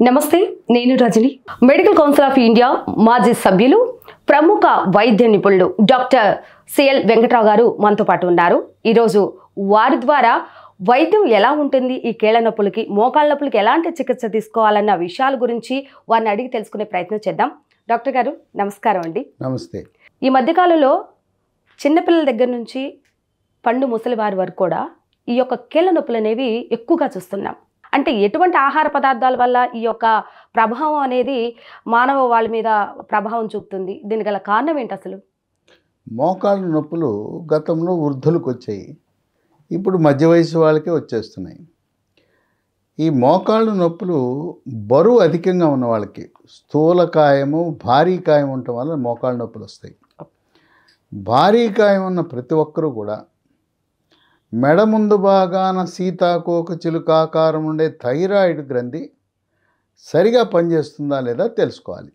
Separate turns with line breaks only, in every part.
నమస్తే, నేను Rajani. Medical council of India మాజీ సభ్యులు, ప్రముఖ వైద్య నిపుణులు డాక్టర్ సిఎల్ వెంకట్రావు గారు మనతో పాటు ఉన్నారు. ఈరోజు వారి ద్వారా వైద్యం ఎలా ఉంటుంది, ఈ కీళ్ళ నొప్పులకి, మోకాళ్ళ నొప్పులకి ఎలాంటి చికిత్స తీసుకోవాలన్న విషయాల గురించి వారిని అడిగి తెలుసుకునే ప్రయత్నం చేద్దాం. డాక్టర్ గారు నమస్కారం అండి.
నమస్తే.
ఈ మధ్యకాలంలో చిన్నపిల్లల దగ్గర నుంచి పండు ముసలి వారి వరకు కూడా ఈ యొక్క కీళ్ళ నొప్పులు అనేవి ఎక్కువగా చూస్తున్నాం. అంటే ఎటువంటి ఆహార పదార్థాల వల్ల ఈ యొక్క ప్రభావం అనేది మానవ వాళ్ళ మీద ప్రభావం చూపుతుంది? దీనికి గల కారణం ఏంటి అసలు?
మోకాళ్ళ నొప్పులు గతంలో వృద్ధులకు వచ్చాయి, ఇప్పుడు మధ్య వయసు వాళ్ళకే వచ్చేస్తున్నాయి. ఈ మోకాళ్ళ నొప్పులు బరువు అధికంగా ఉన్న వాళ్ళకి, స్థూలకాయము భారీ కాయం ఉండటం వల్ల మోకాళ్ళ నొప్పులు వస్తాయి. భారీ కాయం ఉన్న ప్రతి ఒక్కరూ కూడా మెడ ముందు భాగాన సీతాకోక చిలుకాకారం ఉండే థైరాయిడ్ గ్రంథి సరిగా పనిచేస్తుందా లేదా తెలుసుకోవాలి.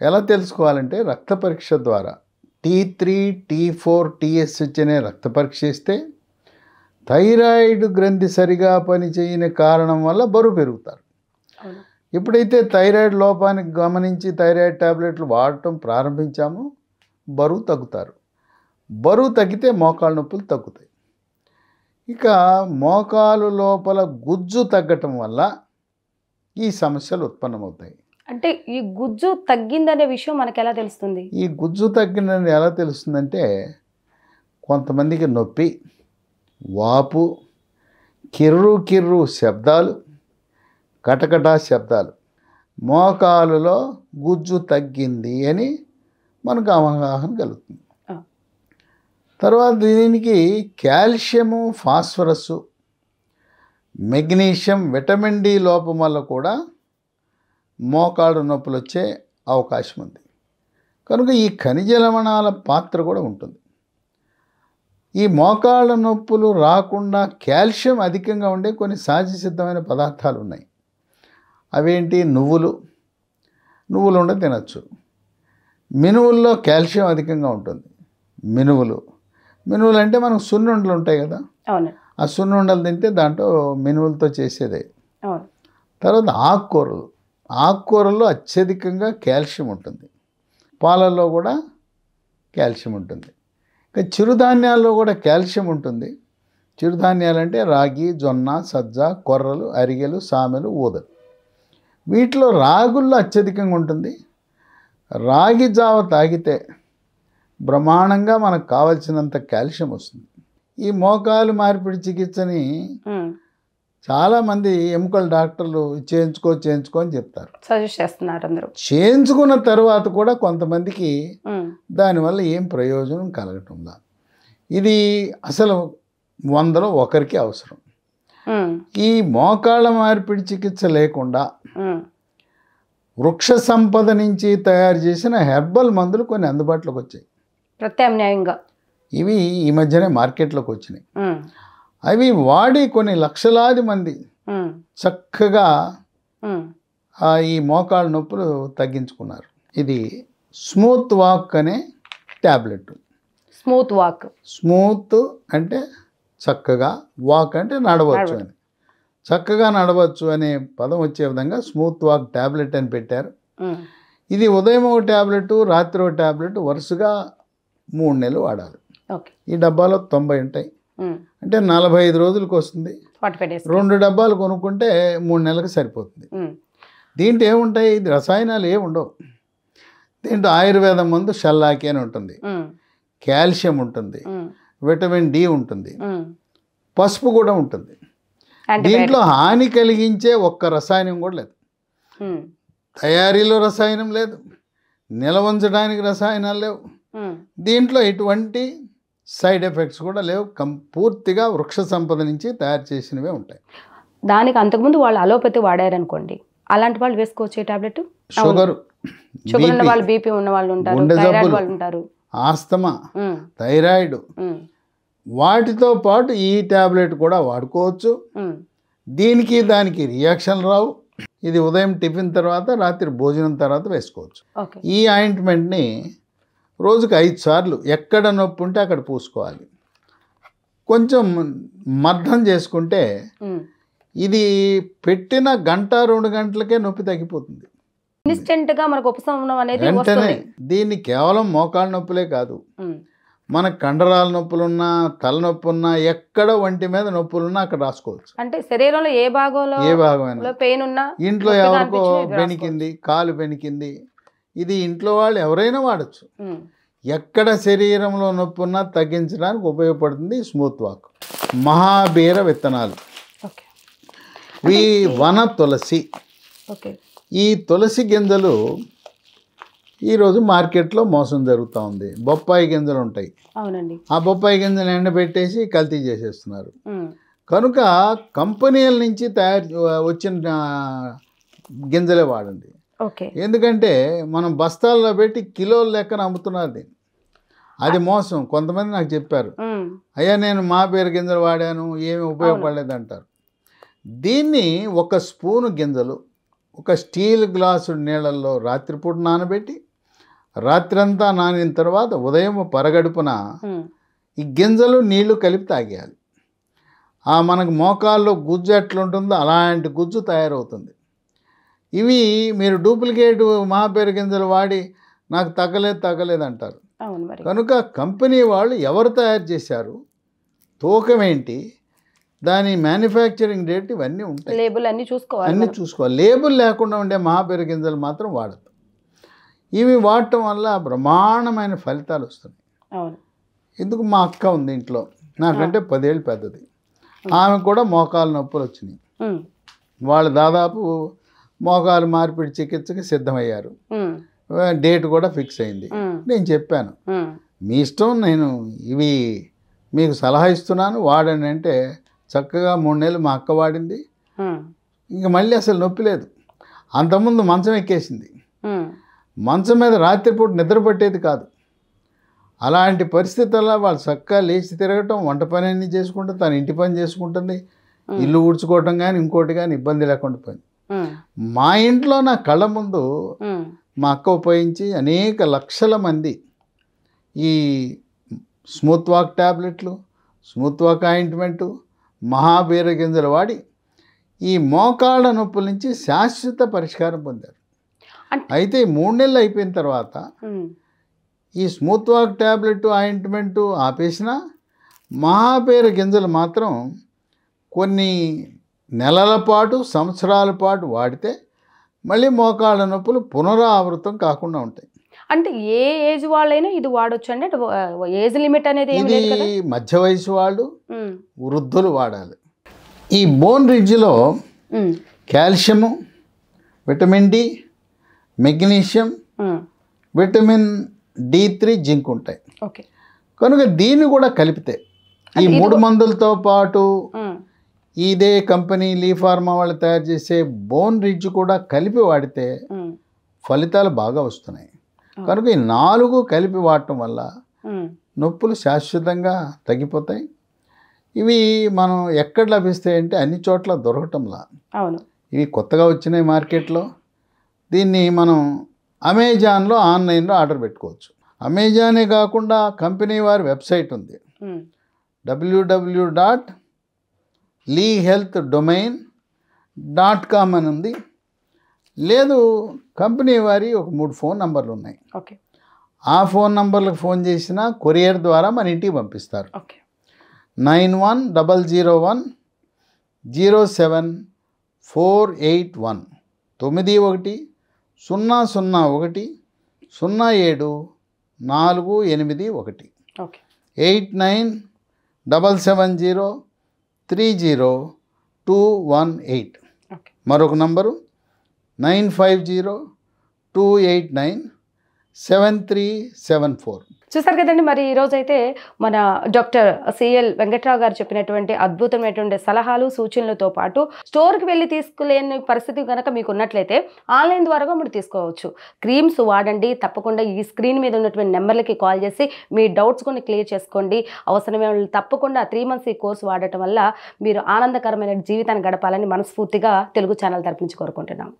ఎలా తెలుసుకోవాలంటే రక్త పరీక్ష ద్వారా T3, T4, TSH అనే రక్త పరీక్ష ఇస్తే థైరాయిడ్ గ్రంథి సరిగా పనిచేయని కారణం వల్ల బరువు పెరుగుతారు. ఎప్పుడైతే థైరాయిడ్ లోపానికి గమనించి థైరాయిడ్ టాబ్లెట్లు వాడటం ప్రారంభించామో బరువు తగ్గుతారు. బరువు తగ్గితే మోకాళ్ళ నొప్పులు తగ్గుతాయి. ఇక మోకాలు లోపల గుజ్జు తగ్గటం వల్ల ఈ సమస్యలు ఉత్పన్నమవుతాయి.
అంటే ఈ గుజ్జు తగ్గిందనే విషయం మనకు ఎలా తెలుస్తుంది?
ఈ గుజ్జు తగ్గిందని ఎలా తెలుస్తుందంటే కొంతమందికి నొప్పి, వాపు, కిర్రు శబ్దాలు, కటకటా శబ్దాలు, మోకాలులో గుజ్జు తగ్గింది అని మనకు అవగాహన కలుగుతుంది. తర్వాత దీనికి calcium, phosphorus, magnesium, vitamin D లోపం వల్ల కూడా మోకాళ్ళు నొప్పులు వచ్చే అవకాశం ఉంది. కనుక ఈ ఖనిజ లవణాల పాత్ర కూడా ఉంటుంది. ఈ మోకాళ్ళ నొప్పులు రాకుండా కాల్షియం అధికంగా ఉండే కొన్ని సహజ సిద్ధమైన పదార్థాలు ఉన్నాయి. అవేంటి? నువ్వులు ఉండ తినచ్చు. మినువుల్లో కాల్షియం అధికంగా ఉంటుంది. మినువులు అంటే మనకు సున్నుండలు ఉంటాయి కదా, ఆ సున్నుండలు తింటే దాంట్లో మినువులతో చేసేదే. తర్వాత ఆకుకూరల్లో అత్యధికంగా కాల్షియం ఉంటుంది. పాలల్లో కూడా కాల్షియం ఉంటుంది. ఇంకా చిరుధాన్యాల్లో కూడా కాల్షియం ఉంటుంది. చిరుధాన్యాలు అంటే రాగి, జొన్న, సజ్జ, కొర్రలు, అరిగెలు, సామెలు, ఊదలు. వీటిలో రాగుల్లో అత్యధికంగా ఉంటుంది. రాగి జావ తాగితే బ్రహ్మాండంగా మనకు కావలసినంత కాల్షియం వస్తుంది. ఈ మోకాలు మార్పిడి చికిత్సని చాలామంది ఎముకల డాక్టర్లు చేయించుకో అని చెప్తారు,
సజెస్ట్ చేస్తున్నారు అందరూ.
చేయించుకున్న తర్వాత కూడా కొంతమందికి దానివల్ల ఏం ప్రయోజనం కలగటంలా. ఇది అసలు 100లో ఒకరికి అవసరం. ఈ మోకాళ్ళ మార్పిడి చికిత్స లేకుండా వృక్ష సంపద నుంచి తయారు చేసిన హెర్బల్ మందులు కొన్ని అందుబాటులోకి వచ్చాయి
ప్రత్యామ్నాయంగా.
ఇవి ఈ మధ్యనే మార్కెట్లోకి వచ్చినాయి. అవి వాడి కొన్ని లక్షలాది మంది చక్కగా ఈ మోకాళ్ళ నొప్పులు తగ్గించుకున్నారు. ఇది స్మూత్ వాక్ అనే ట్యాబ్లెట్. స్మూత్ అంటే చక్కగా, వాక్ అంటే నడవచ్చు అని, చక్కగా నడవచ్చు అనే పదం వచ్చే విధంగా స్మూత్ వాక్ ట్యాబ్లెట్ అని పెట్టారు. ఇది ఉదయం ఒక ట్యాబ్లెట్, రాత్రి ఒక ట్యాబ్లెట్ వరుసగా 3 నెలలు వాడాలి. ఈ డబ్బాలో 90 ఉంటాయి, అంటే 45 రోజులకు వస్తుంది. 2 డబ్బాలు కొనుక్కుంటే 3 నెలలకు సరిపోతుంది. దీంట్లో ఏముంటాయి? ఇది రసాయనాలు ఏమి ఉండవు. దీంట్లో ఆయుర్వేదం మందు షల్లాకి అని ఉంటుంది, కాల్షియం ఉంటుంది, విటమిన్ డి ఉంటుంది, పసుపు కూడా ఉంటుంది. దీంట్లో హాని కలిగించే ఒక్క రసాయనం కూడా లేదు. తయారీలో రసాయనం లేదు, నిల్వ ఉంచడానికి రసాయనాలు లేవు. దీంట్లో ఎటువంటి సైడ్ ఎఫెక్ట్స్ కూడా లేవు. పూర్తిగా వృక్ష సంపద నుంచి తయారు చేసినవే ఉంటాయి.
దానికి అంతకుముందు వాళ్ళు అలోపతి వాడారనుకోండి, అలాంటి వాళ్ళు వేసుకోవచ్చు టాబ్లెట్. షుగర్ ఉన్న వాళ్ళు, బీపీ ఉన్న వాళ్ళు ఉంటారు, థైరాయిడ్ వాళ్ళు ఉంటారు,
ఆస్తమా, థైరాయిడ్, వాటితో పాటు ఈ టాబ్లెట్ కూడా వాడుకోవచ్చు. దీనికి దానికి రియాక్షన్ రావు. ఇది ఉదయం టిఫిన్ తర్వాత, రాత్రి భోజనం తర్వాత వేసుకోవచ్చు. ఈ ఆయింట్మెంట్ని రోజుకి 5 సార్లు ఎక్కడ నొప్పి ఉంటే అక్కడ పూసుకోవాలి. కొంచెం మర్దం చేసుకుంటే ఇది పెట్టిన గంట 2 గంటలకే నొప్పి తగ్గిపోతుంది
ఇన్స్టెంట్గా మనకు ఉపశమనం అనేది
వెంటనే.
వస్తుంది.
దీన్ని కేవలం మోకాళ్ళ నొప్పులే కాదు,
ఉమ్,
మన కండరాల నొప్పులున్నా, తలనొప్పి ఉన్నా, ఎక్కడ ఒంటి మీద నొప్పులున్నా అక్కడ రాసుకోవచ్చు.
అంటే శరీరంలో ఏ భాగంలో
ఏ భాగమైనా.
పెయిన్ ఉన్నా
ఇంట్లో
నొప్పిగా
ఎవరికో
అనిపించినా ఇది
బెనికింది, కాలు బెనికింది, ఇది ఇంట్లో వాళ్ళు ఎవరైనా వాడచ్చు.
ఉమ్,
ఎక్కడ శరీరంలో నొప్పి ఉన్నా తగ్గించడానికి ఉపయోగపడుతుంది ఈ స్మూత్ వాక్. మహాబీర విత్తనాలు,
ఓకే
ఈ వన తులసి.
ఓకే
ఈ తులసి గింజలు ఈరోజు మార్కెట్లో మోసం జరుగుతూ ఉంది. బొప్పాయి గింజలు ఉంటాయి,
అవునండి.
ఆ బొప్పాయి గింజలు ఎండబెట్టేసి కల్తీ చేసేస్తున్నారు.
ఉమ్,
కనుక కంపెనీల నుంచి వచ్చిన గింజలే వాడండి.
ఓకే
ఎందుకంటే మనం బస్తాల్లో పెట్టి కిలోల లెక్కన అమ్ముతున్నారు దీన్ని. అది మోసం. కొంతమంది నాకు చెప్పారు,
ఉమ్,
అయ్యా నేను మా పేరు గింజలు వాడాను, ఏమి ఉపయోగపడలేదు అంటారు. దీన్ని 1 స్పూను గింజలు ఒక స్టీల్ గ్లాసు నీళ్ళల్లో రాత్రిపూట నానబెట్టి, రాత్రంతా నానిన తర్వాత ఉదయం పరగడుపున
ఉమ్,
ఈ గింజలు నీళ్లు కలిపి తాగేయాలి. ఆ మనకు మోకాల్లో గుజ్జు ఎట్లుంటుందో అలాంటి గుజ్జు తయారవుతుంది. ఇవి మీరు డూప్లికేట్ మహాపేరు గింజలు వాడి నాకు తగ్గలేదు అంటారు.
అవును మరి.
కనుక కంపెనీ వాళ్ళు ఎవరు తయారు చేశారు, తూకం ఏంటి, దాని మ్యానుఫ్యాక్చరింగ్ డేట్, ఇవన్నీ ఉంటాయి.
లేబుల్ అన్ని చూసుకోవాలి
అన్నీ
మనం.
చూసుకోవాలి. లేబుల్ లేకుండా ఉండే మహాపేరు గింజలు మాత్రం వాడద్దు. ఇవి వాడటం వల్ల బ్రహ్మాండమైన ఫలితాలు వస్తున్నాయి.
అవును.
ఎందుకు, మా అక్క ఉంది ఇంట్లో, నాకంటే 10 ఏళ్ళు పెద్దది. ఆమె కూడా మోకాలు నొప్పులు వచ్చినాయి.
ఉమ్,
వాళ్ళు దాదాపు మోకాలు మార్పిడి చికిత్సకి సిద్ధమయ్యారు.
ఉమ్,
డేట్ కూడా ఫిక్స్ అయింది.
ఉమ్,
నేను చెప్పాను,
ఉమ్,
మీ ఇష్టం, నేను ఇవి మీకు సలహా ఇస్తున్నాను వాడండి అంటే చక్కగా 3 నెలలు మా అక్క వాడింది.
ఉమ్,
ఇంక మళ్ళీ అసలు నొప్పి లేదు. అంతకుముందు మంచం ఎక్కేసింది,
ఉమ్,
మంచం మీద రాత్రిపూట నిద్ర పట్టేది కాదు. అలాంటి పరిస్థితుల్లో వాళ్ళు చక్కగా లేచి తిరగటం, వంట పని అన్నీ చేసుకుంటూ తన ఇంటి పని చేసుకుంటుంది, ఇల్లు ఊడ్చుకోవటం కానీ ఇంకోటి కానీ ఇబ్బంది లేకుండా పోయింది.
ఉమ్,
మా ఇంట్లో నా కళ్ళ ముందు
ఉమ్,
మా అక్క ఉపయోగించి అనేక లక్షల మంది ఈ స్మూత్ వాక్ ట్యాబ్లెట్లు, స్మూత్ వాక్ ఆయింట్మెంటు, మహాబీర గింజలు వాడి ఈ మోకాళ్ళ నొప్పుల నుంచి శాశ్వత పరిష్కారం పొందారు. అయితే 3 నెలలు అయిపోయిన తర్వాత
ఉమ్,
ఈ స్మూత్ వాక్ ట్యాబ్లెట్ ఆయింట్మెంటు ఆపేసిన, మహాబీర గింజలు మాత్రం కొన్ని నెలల పాటు, సంవత్సరాల పాటు వాడితే మళ్ళీ మోకాళ్ళ నొప్పులు పునరావృతం కాకుండా ఉంటాయి.
అంటే ఏ ఏజ్ వాళ్ళైనా ఇది వాడొచ్చు అండి? అంటే ఏజ్ లిమిట్ అనేది ఏం
ఇది
లేదు కదా?
మధ్య వయసు వాళ్ళు,
ఉమ్,
వృద్ధులు వాడాలి. ఈ బోన్ రిడ్జ్లో
ఉమ్,
కాల్షియము, విటమిన్ డి, మెగ్నీషియం,
ఉమ్,
విటమిన్ D3, జింక్ ఉంటాయి.
ఓకే.
కనుక దీన్ని కూడా కలిపితే ఈ 3 మందులతో పాటు
ఉమ్,
ఇదే కంపెనీ లీ ఫార్మా వాళ్ళు తయారు చేసే బోన్ రిడ్జ్ కూడా కలిపి వాడితే
ఉమ్,
ఫలితాలు బాగా వస్తున్నాయి. కనుక ఈ 4 కలిపి వాడటం వల్ల
ఉమ్,
నొప్పులు శాశ్వతంగా తగ్గిపోతాయి. ఇవి మనం ఎక్కడ లభిస్తాయంటే అన్ని చోట్ల దొరకటంలా.
అవును.
ఇవి కొత్తగా వచ్చినాయి మార్కెట్లో. దీన్ని మనం అమెజాన్లో, ఆన్లైన్లో ఆర్డర్ పెట్టుకోవచ్చు. అమెజానే కాకుండా కంపెనీ వారి వెబ్సైట్ ఉంది,
ఉమ్,
www.leehealthdomain.com అని ఉంది. లేదు, కంపెనీ వారి ఒక 3 ఫోన్ నంబర్లు ఉన్నాయి.
ఓకే.
ఆ ఫోన్ నంబర్లకు ఫోన్ చేసినా కొరియర్ ద్వారా మన ఇంటికి పంపిస్తారు.
ఓకే.
9100107481 9100100748.
ఓకే.
8977030218.
ఓకే.
మరొక నంబరు 9502897374.
చూసారు కదండి. మరి ఈరోజు అయితే మన డాక్టర్ సిఎల్ వెంకట్రావు గారు చెప్పినటువంటి అద్భుతమైనటువంటి సలహాలు, సూచనలతో పాటు స్టోర్కి వెళ్ళి తీసుకోలేని పరిస్థితి కనుక మీకు ఉన్నట్లయితే ఆన్లైన్ ద్వారా మీరు తీసుకోవచ్చు. క్రీమ్స్ వాడండి. తప్పకుండా ఈ స్క్రీన్ మీద ఉన్నటువంటి నెంబర్లకి కాల్ చేసి మీ డౌట్స్ కొన్ని క్లియర్ చేసుకోండి. అవసరమైన వాళ్ళు తప్పకుండా 3 months ఈ కోర్సు వాడటం వల్ల మీరు ఆనందకరమైన జీవితాన్ని గడపాలని మనస్ఫూర్తిగా తెలుగు ఛానల్ తరపున కోరుకుంటున్నాం.